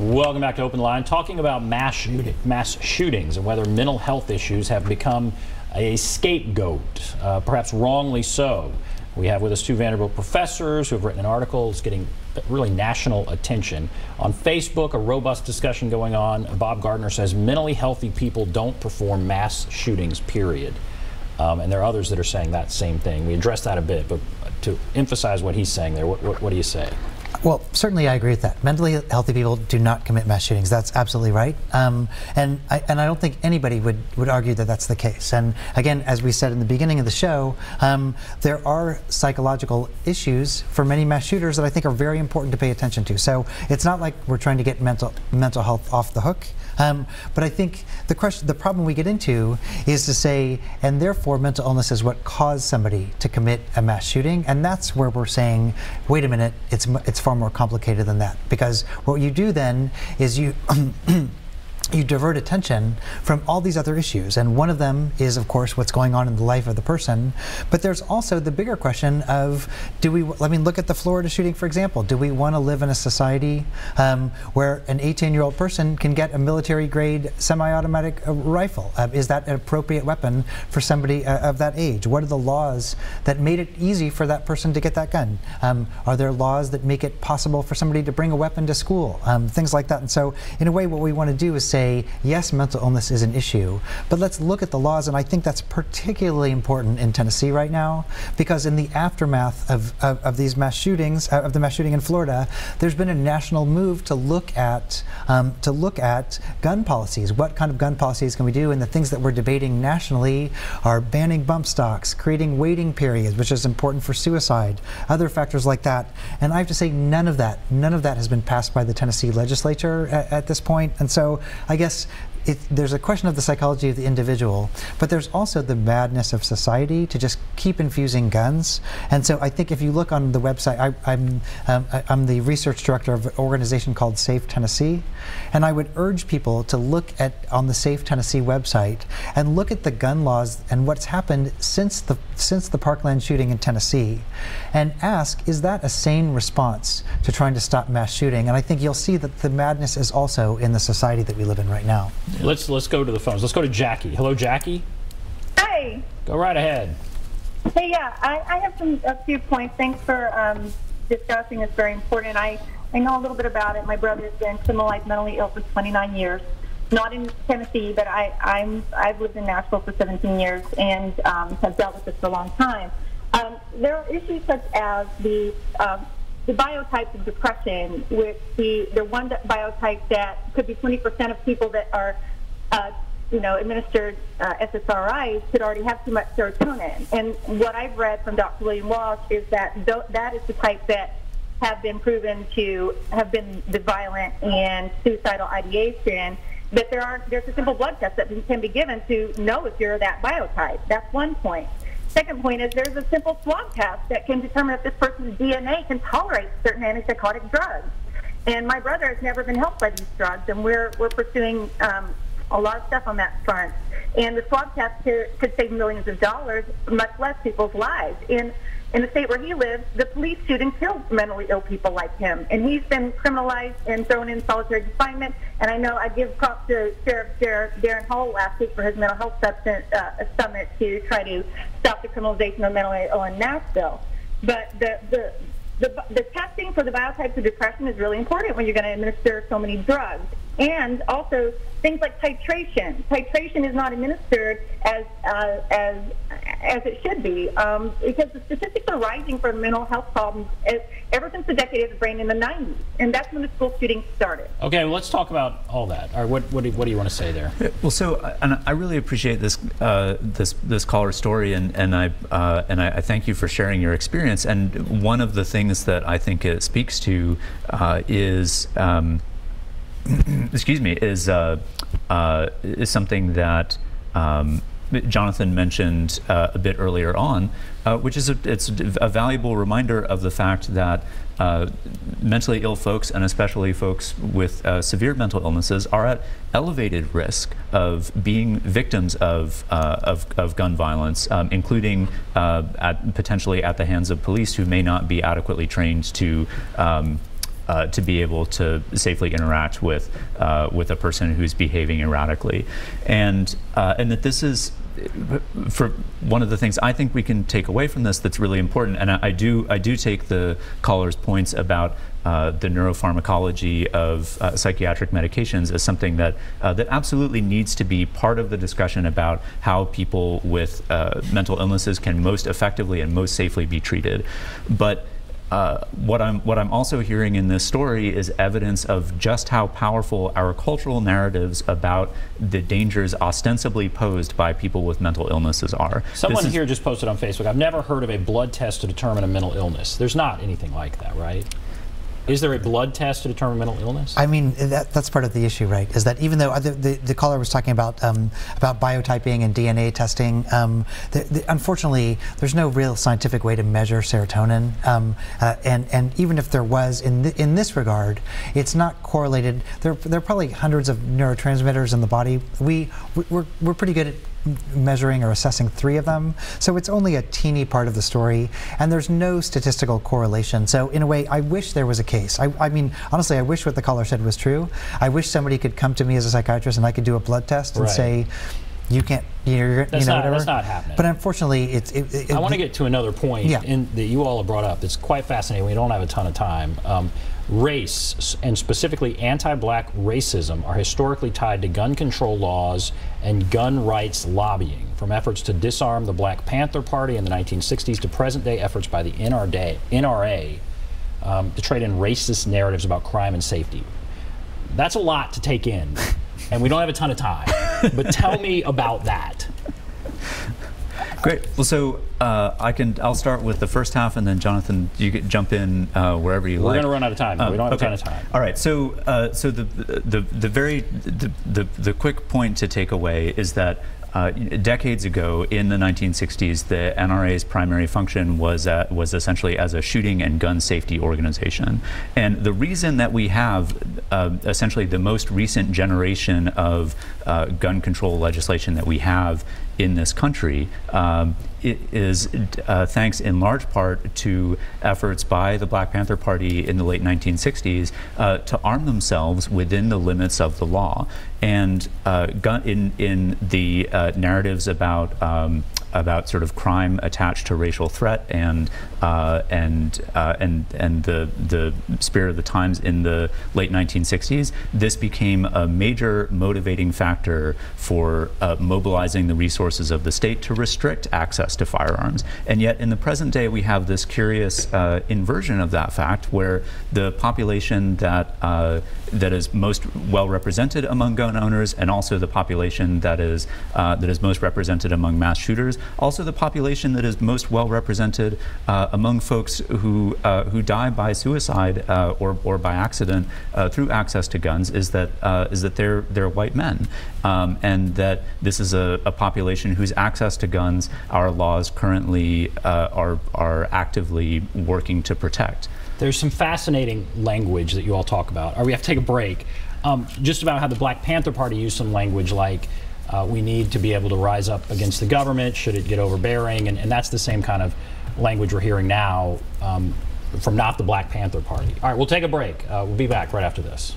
Welcome back to Open Line, talking about mass shootings and whether mental health issues have become a scapegoat, perhaps wrongly so. We have with us two Vanderbilt professors who have written an article that's getting really national attention. On Facebook, a robust discussion going on. Bob Gardner says mentally healthy people don't perform mass shootings, period. And there are others that are saying that same thing. We addressed that a bit, but to emphasize what he's saying there, what do you say? Well, certainly I agree with that. Mentally healthy people do not commit mass shootings. That's absolutely right. And I don't think anybody would argue that that's the case. And again, as we said in the beginning of the show, there are psychological issues for many mass shooters that I think are very important to pay attention to. So it's not like we're trying to get mental health off the hook. But I think the problem we get into is to say, and therefore mental illness is what caused somebody to commit a mass shooting, and that's where we're saying, wait a minute, it's far more complicated than that. Because what you do then is you you divert attention from all these other issues, and one of them is, of course, what's going on in the life of the person. But there's also the bigger question of, look at the Florida shooting, for example. Do we want to live in a society where an 18-year-old person can get a military-grade semi-automatic rifle? Is that an appropriate weapon for somebody of that age? What are the laws that made it easy for that person to get that gun? Are there laws that make it possible for somebody to bring a weapon to school? Things like that. And so, in a way, what we want to do is say, yes, mental illness is an issue, but let's look at the laws, and I think that's particularly important in Tennessee right now, because in the aftermath of these mass shootings, of the mass shooting in Florida, there's been a national move to look at gun policies. What kind of gun policies can we do? And the things that we're debating nationally are banning bump stocks, creating waiting periods, which is important for suicide, other factors like that. And I have to say, none of that has been passed by the Tennessee legislature at this point. And so I guess there's a question of the psychology of the individual, but there's also the madness of society to just keep infusing guns. And so I think if you look on the website, I'm the research director of an organization called Safe Tennessee, and I would urge people to look on the Safe Tennessee website and look at the gun laws and what's happened since the Parkland shooting in Tennessee, and ask, is that a sane response to trying to stop mass shooting? And I think you'll see that the madness is also in the society that we live in right now. Let's go to the phones. Let's go to Jackie. Hello, Jackie. Hi. Go right ahead. Hey, yeah, I have a few points. Thanks for discussing. It's very important. I know a little bit about it. My brother's been criminalized mentally ill for 29 years. Not in Tennessee, but I've lived in Nashville for 17 years and have dealt with this for a long time. There are issues such as the biotypes of depression, which the one biotype that could be 20% of people that are, administered SSRIs could already have too much serotonin. And what I've read from Dr. William Walsh is that that is the type that have been proven to have been the violent and suicidal ideation. But there's a simple blood test that can be given to know if you're that biotype. That's one point. Second point is there's a simple swab test that can determine if this person's DNA can tolerate certain antipsychotic drugs. And my brother has never been helped by these drugs, and we're pursuing a lot of stuff on that front. And the swab test could save millions of dollars, much less people's lives. In the state where he lives, the police shoot and kill mentally ill people like him. And he's been criminalized and thrown in solitary confinement. And I know I give props to Sheriff Darren Hall last week for his mental health summit to try to stop the criminalization of mentally ill in Nashville. But the testing for the biotypes of depression is really important when you're going to administer so many drugs. And also things like titration. Titration is not administered as it should be, because the statistics are rising for mental health problems ever since the decade of the brain in the 90s, and that's when the school shooting started. Okay, well, let's talk about all that. All right, what do you want to say there? Well, so and I really appreciate this this caller's story, and I thank you for sharing your experience. And one of the things that I think it speaks to is excuse me, is something that Jonathan mentioned a bit earlier on, which is it's a valuable reminder of the fact that mentally ill folks, and especially folks with severe mental illnesses, are at elevated risk of being victims of gun violence, including potentially at the hands of police who may not be adequately trained to to be able to safely interact with a person who's behaving erratically, and that this is, for one of the things I think we can take away from this that's really important, and I do take the caller's points about the neuropharmacology of psychiatric medications as something that that absolutely needs to be part of the discussion about how people with mental illnesses can most effectively and most safely be treated. But what I'm also hearing in this story is evidence of just how powerful our cultural narratives about the dangers ostensibly posed by people with mental illnesses are. Someone here just posted on Facebook, I've never heard of a blood test to determine a mental illness. There's not anything like that, right? Is there a blood test to determine mental illness? I mean, that's part of the issue, right? Is that even though the caller was talking about biotyping and DNA testing, unfortunately, there's no real scientific way to measure serotonin, and even if there was in this regard, it's not correlated. There are probably hundreds of neurotransmitters in the body. We're pretty good at measuring or assessing 3 of them, so it's only a teeny part of the story, and there's no statistical correlation. So in a way, I wish there was a case. I mean, honestly, I wish what the caller said was true. I wish somebody could come to me as a psychiatrist and I could do a blood test and say, you can't, that's not happening. But unfortunately, I want to get to another point that you all have brought up. It's quite fascinating. We don't have a ton of time. Race, and specifically anti-black racism, are historically tied to gun control laws and gun rights lobbying, from efforts to disarm the Black Panther Party in the 1960s to present-day efforts by the NRA to trade in racist narratives about crime and safety. That's a lot to take in, and we don't have a ton of time. But tell me about that. Great. Well, so I'll start with the first half, and then Jonathan, you can jump in wherever you like. We're going to run out of time. We don't have a ton of time. All right. So the quick point to take away is that decades ago, in the 1960s, the NRA's primary function was essentially as a shooting and gun safety organization. And the reason that we have essentially the most recent generation of gun control legislation that we have in this country it is thanks in large part to efforts by the Black Panther Party in the late 1960s to arm themselves within the limits of the law. And in the narratives about sort of crime attached to racial threat and the spirit of the times in the late 1960s, this became a major motivating factor for mobilizing the resources of the state to restrict access to firearms. And yet in the present day we have this curious inversion of that fact, where the population that is most well represented among gun owners, and also the population that is most represented among mass shooters, also the population that is most well represented among folks who die by suicide or by accident through access to guns, is that they're white men, and that this is a population whose access to guns our laws currently are actively working to protect. There's some fascinating language that you all talk about. We have to take a break. Just about how the Black Panther Party used some language like, we need to be able to rise up against the government should it get overbearing, and that's the same kind of language we're hearing now from not the Black Panther Party. All right, we'll take a break. We'll be back right after this.